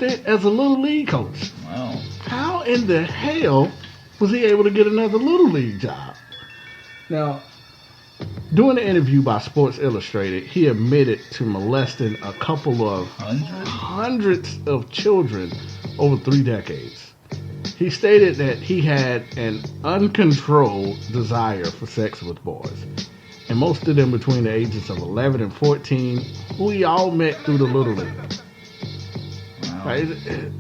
stint as a Little League coach. Wow. How in the hell was he able to get another Little League job? Now, during the interview by Sports Illustrated, he admitted to molesting a couple of hundreds of children over 3 decades. He stated that he had an uncontrolled desire for sex with boys, and most of them between the ages of 11 and 14, who he all met through the Little League. Wow. Right?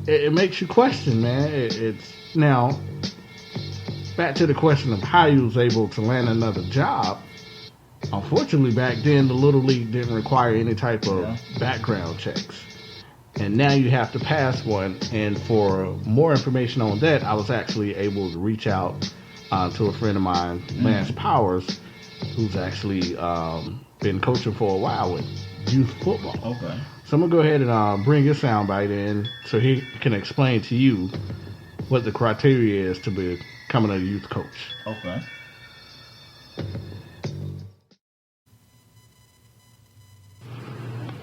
It makes you question, man. It's now, back to the question of how he was able to land another job. Unfortunately, back then, the Little League didn't require any type of background checks. And now you have to pass one. And for more information on that, I was actually able to reach out to a friend of mine, Lance Powers, who's actually been coaching for a while with youth football. Okay. So I'm going to go ahead and bring his soundbite in so he can explain to you what the criteria is to becoming a youth coach. Okay.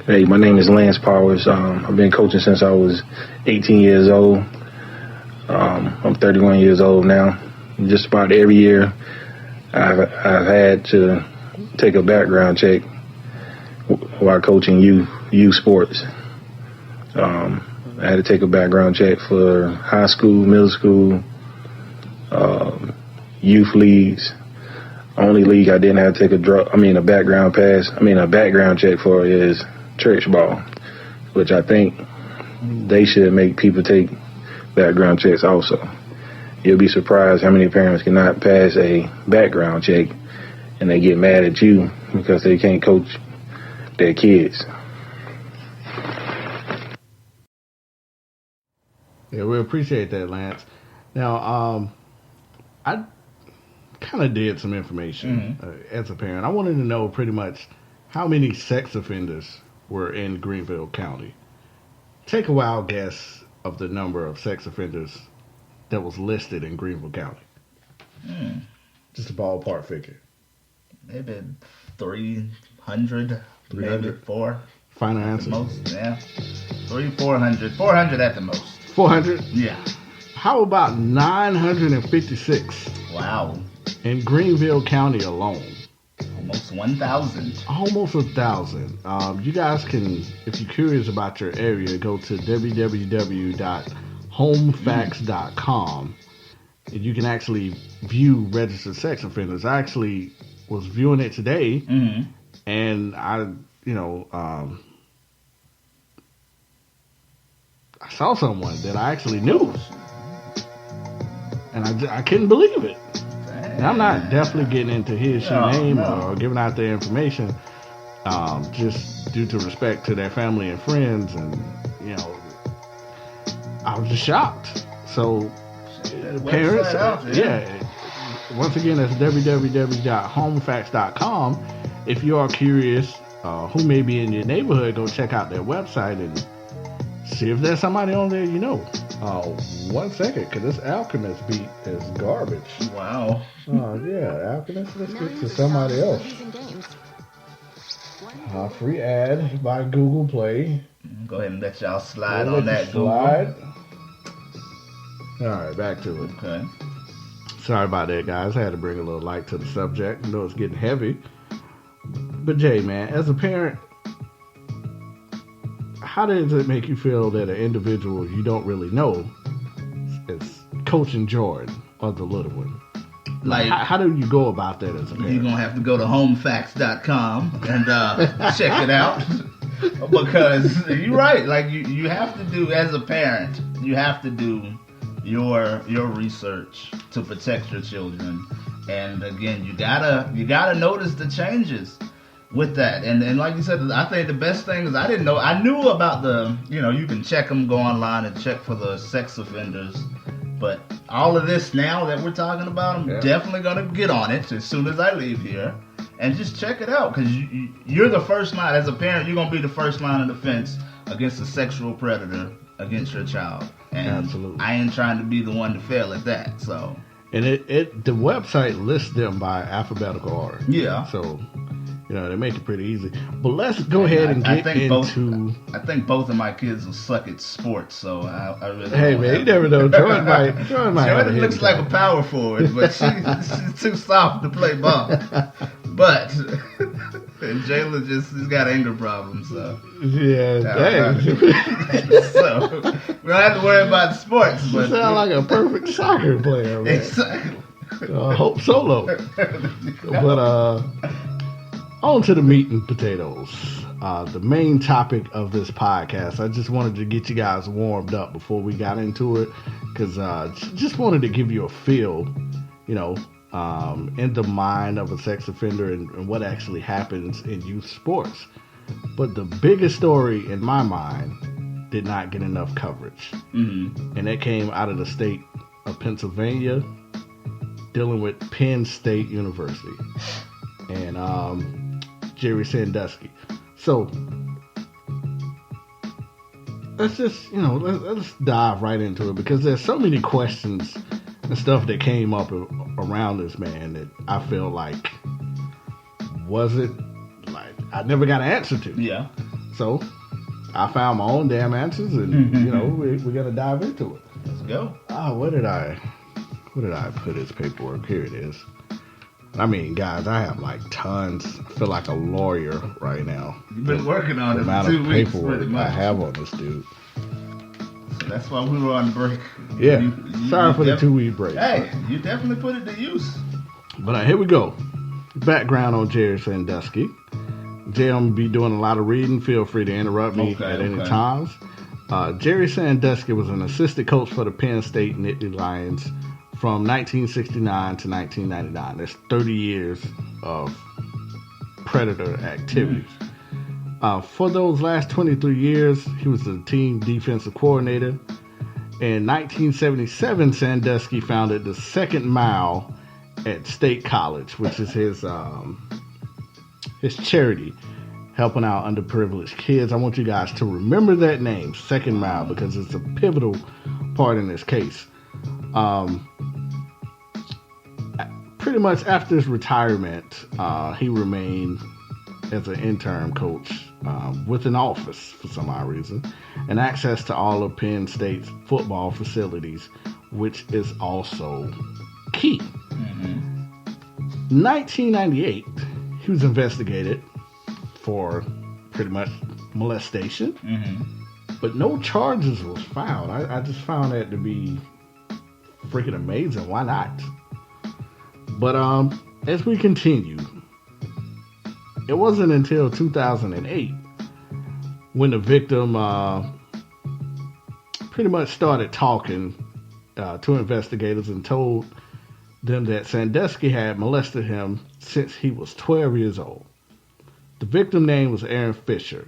Hey, my name is Lance Powers. I've been coaching since I was 18 years old. I'm 31 years old now. Just about every year, I've had to take a background check while coaching youth sports. I had to take a background check for high school, middle school, youth leagues. Only league I didn't have to take a background check for is church ball, which I think they should make people take background checks also. You'll be surprised how many parents cannot pass a background check and they get mad at you because they can't coach their kids. Yeah, we appreciate that, Lance. Now, I kind of did some information as a parent. I wanted to know pretty much how many sex offenders were in Greenville County. Take a wild guess of the number of sex offenders that was listed in Greenville County. Just a ballpark figure. Maybe 300, maybe 4. Final answer? Most, yeah. 400. 400 at the most. 400? Yeah. How about 956? Wow. In Greenville County alone. Almost 1,000. Almost 1,000. You guys can, if you're curious about your area, go to www.homefacts.com and you can actually view registered sex offenders. I actually was viewing it today, and I saw someone that I actually knew, and I couldn't believe it. And I'm not definitely getting into his name or giving out their information, just due to respect to their family and friends, and I was just shocked. So, parents, once again, that's www.homefacts.com. If you are curious who may be in your neighborhood, go check out their website and see if there's somebody on there you know. 1 second, because this Alchemist beat is garbage. Wow. Yeah, Alchemist, let's get to somebody else. Free ad by Google Play. Go ahead and let y'all slide on that, Google. Alright, back to it. Okay. Sorry about that, guys. I had to bring a little light to the subject. I know it's getting heavy. But Jay, man, as a parent, how does it make you feel that an individual you don't really know is coaching Jordan or the little one? Like, how do you go about that as a parent? You're going to have to go to homefacts.com and check it out. Because you're right. Like, you have to do, as a parent, you have to do your research to protect your children. And again, you gotta notice the changes with that. And like you said, I think the best thing is I knew about the, you can check them, go online and check for the sex offenders. But all of this now that we're talking about, I'm definitely going to get on it as soon as I leave here and just check it out. Because you're the first line, as a parent, you're going to be the first line of defense against a sexual predator against your child. And absolutely. I ain't trying to be the one to fail at that, so. And the website lists them by alphabetical order. Yeah. So They make it pretty easy. But let's go ahead and get into... I think both of my kids will suck at sports, so I really Hey, man, you never know. Jordan might Jordan looks like a power forward, but she's too soft to play ball. But and Jayla he's got anger problems, so... Yeah, dang. So, we don't have to worry about sports. You sound like a perfect soccer player, man. Exactly. Hope Solo. But, on to the meat and potatoes. The main topic of this podcast. I just wanted to get you guys warmed up before we got into it, because just wanted to give you a feel, in the mind of a sex offender and what actually happens in youth sports. But the biggest story in my mind did not get enough coverage. Mm-hmm. And that came out of the state of Pennsylvania, dealing with PennState University. And, Jerry Sandusky. So let's just, let's dive right into it, because there's so many questions and stuff that came up around this man that I feel like I never got an answer to. Yeah. So I found my own damn answers, and we're gonna dive into it. Let's go. Oh, where did I put his paperwork? Here it is. I mean, guys, I have like tons. I feel like a lawyer right now. You've been working on it for 2 weeks, pretty much. I have on this dude. So that's why we were on break. Yeah. Sorry for the 2-week break. Hey, you definitely put it to use. But here we go. Background on Jerry Sandusky. Jay, I'm going to be doing a lot of reading. Feel free to interrupt me at any times. Jerry Sandusky was an assistant coach for the Penn State Nittany Lions from 1969 to 1999. That's 30 years of predator activities. For those last 23 years, he was the team defensive coordinator. In 1977, Sandusky founded the Second Mile at State College, which is his charity, helping out underprivileged kids. I want you guys to remember that name, Second Mile, because it's a pivotal part in this case. Pretty much after his retirement, he remained as an interim coach with an office for some odd reason and access to all of Penn State's football facilities, which is also key. Mm-hmm. 1998, he was investigated for pretty much molestation, but no charges was found. I just found that to be freaking amazing. Why not? But as we continue, it wasn't until 2008 when the victim pretty much started talking to investigators and told them that Sandusky had molested him since he was 12 years old. The victim name was Aaron Fisher.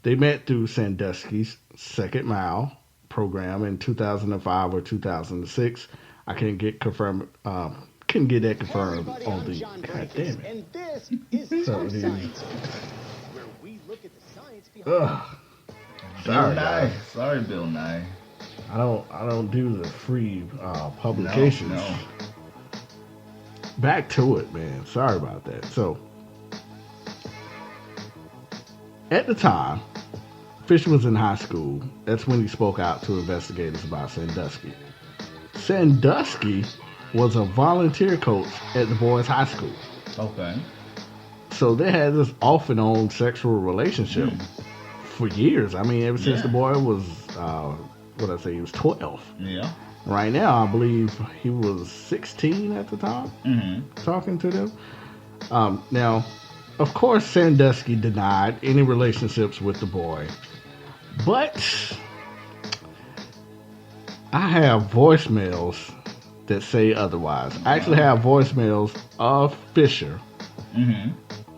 They met through Sandusky's Second Mile program in 2005 or 2006. I can't get confirmed. Couldn't get that confirmed on the. God damn it! And this is Science, where we look at the science behind. Sorry, guys. Sorry, Bill Nye. I don't do the free publications. No. Back to it, man. Sorry about that. So, at the time, Fisher was in high school. That's when he spoke out to investigators about Sandusky. Sandusky was a volunteer coach at the boys' high school. Okay. So they had this off and on sexual relationship for years. I mean, ever since the boy was, he was 12. Yeah. Right now, I believe he was 16 at the time, talking to them. Now, of course, Sandusky denied any relationships with the boy. But I have voicemails that say otherwise. I actually have voicemails of Fisher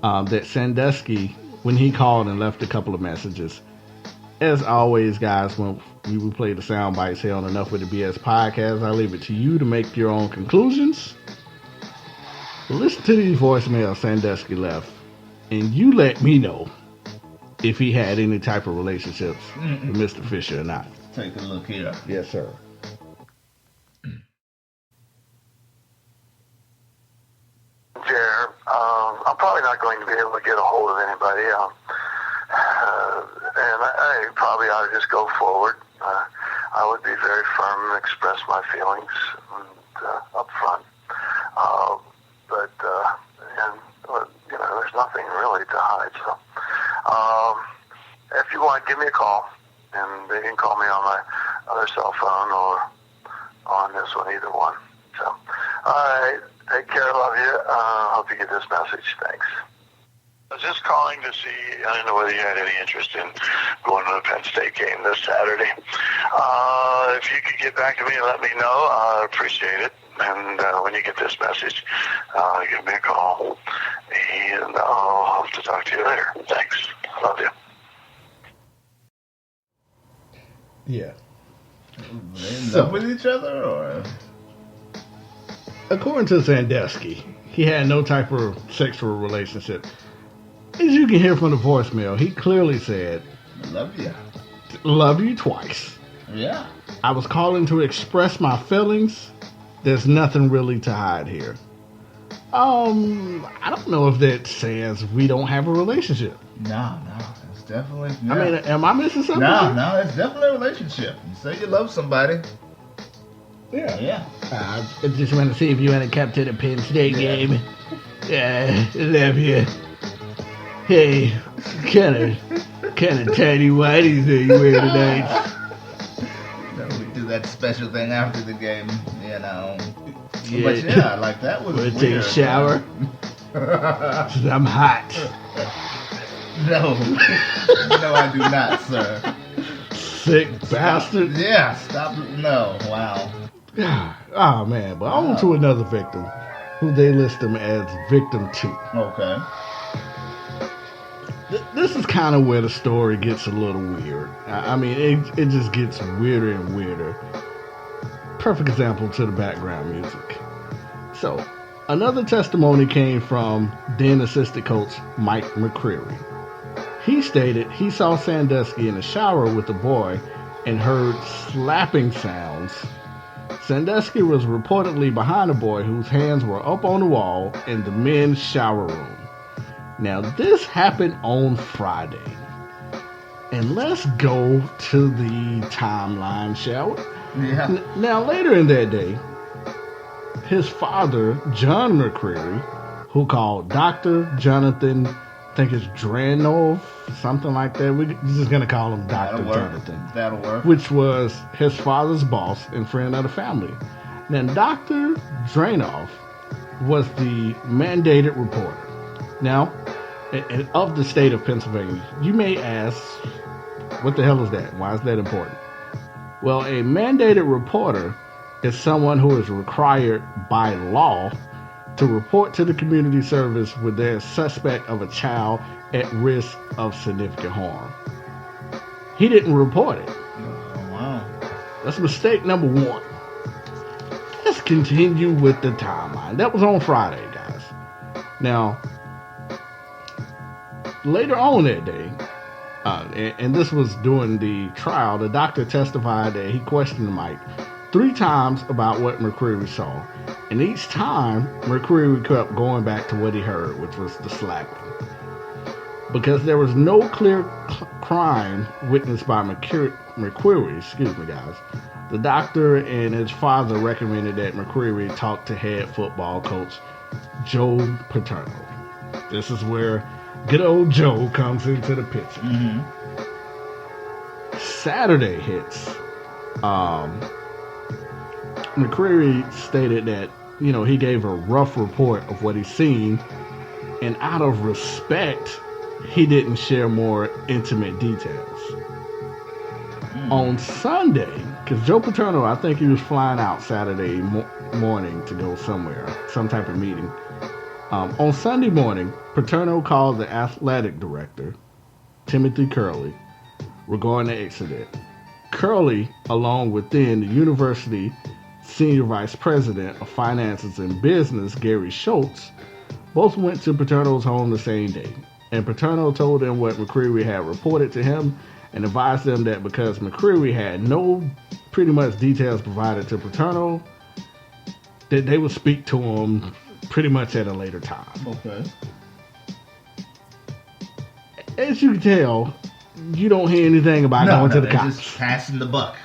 that Sandusky, when he called and left a couple of messages. As always, guys, when we will play the sound bites here on Enough with the BS podcast, I leave it to you to make your own conclusions. But listen to these voicemails Sandusky left, and you let me know if he had any type of relationships with Mr. Fisher or not. Take a look here. Yes, sir. Jared, I'm probably not going to be able to get a hold of anybody. And I probably ought to just go forward. I would be very firm and express my feelings up front. There's nothing really to hide. So, if you want, give me a call, and they can call me on my other cell phone or on this one, either one. So, all right, take care, love you. Hope you get this message. Thanks. I was just calling to see, I don't know whether you had any interest in going to the Penn State game this Saturday. If you could get back to me and let me know, I'd appreciate it. And when you get this message, give me a call, and I'll have to talk to you later. Thanks. I love you. Yeah. They end up with each other, or? According to Sandusky, he had no type of sexual relationship. As you can hear from the voicemail, he clearly said, Love you. Love you twice. Yeah. I was calling to express my feelings. There's nothing really to hide here. I don't know if that says we don't have a relationship. No, it's definitely. Yeah. I mean, am I missing something? No, it's definitely a relationship. You say you love somebody. Yeah. I just want to see if you want to come to the Penn State game. Yeah, love you. Hey, kind of tiny whiteies are you wearing tonight? We do that special thing after the game, you know. Yeah. But yeah, like that was Want to weird. take a shower? 'Cause I'm hot. No, I do not, sir. Sick bastard. Yeah, stop. No, wow. Oh man, but on to another victim, who they list him as victim 2. Okay. This is kind of where the story gets a little weird. I mean, it just gets weirder and weirder. Perfect example to the background music. So, another testimony came from then assistant coach Mike McCreary. He stated he saw Sandusky in the shower with the boy and heard slapping sounds. Sandusky was reportedly behind a boy whose hands were up on the wall in the men's shower room. Now, this happened on Friday. And let's go to the timeline, shall we? Yeah. Now, later in that day, his father, John McCreary, who called Dr. Jonathan, I think it's Dranov, something like that. We're just going to call him Dr. Jonathan. That'll work. Which was his father's boss and friend of the family. Now, Dr. Dranov was the mandated reporter. Now, of the state of Pennsylvania, you may ask, what the hell is that? Why is that important? Well, a mandated reporter is someone who is required by law to report to the community service when there's suspect of a child at risk of significant harm. He didn't report it. Oh, wow. That's mistake number 1. Let's continue with the timeline. That was on Friday, guys. Now, later on that day, and this was during the trial, the doctor testified that he questioned Mike 3 times about what McCreary saw. And each time, McCreary kept going back to what he heard, which was the slapping. Because there was no clear crime witnessed by McCreary, guys, the doctor and his father recommended that McCreary talk to head football coach Joe Paterno. This is where good old Joe comes into the picture. Mm-hmm. Saturday hits. McCreary stated that, he gave a rough report of what he's seen, and out of respect, he didn't share more intimate details. On Sunday, because Joe Paterno, I think he was flying out Saturday morning to go somewhere, some type of meeting. On Sunday morning, Paterno called the athletic director, Timothy Curley, regarding the incident. Curley, along with then the university senior vice president of finances and business, Gary Schultz, both went to Paterno's home the same day. And Paterno told them what McCreary had reported to him and advised them that because McCreary had no pretty much details provided to Paterno, that they would speak to him pretty much at a later time. Okay. as you can tell, you don't hear anything about going to the they're cops. just passing the buck.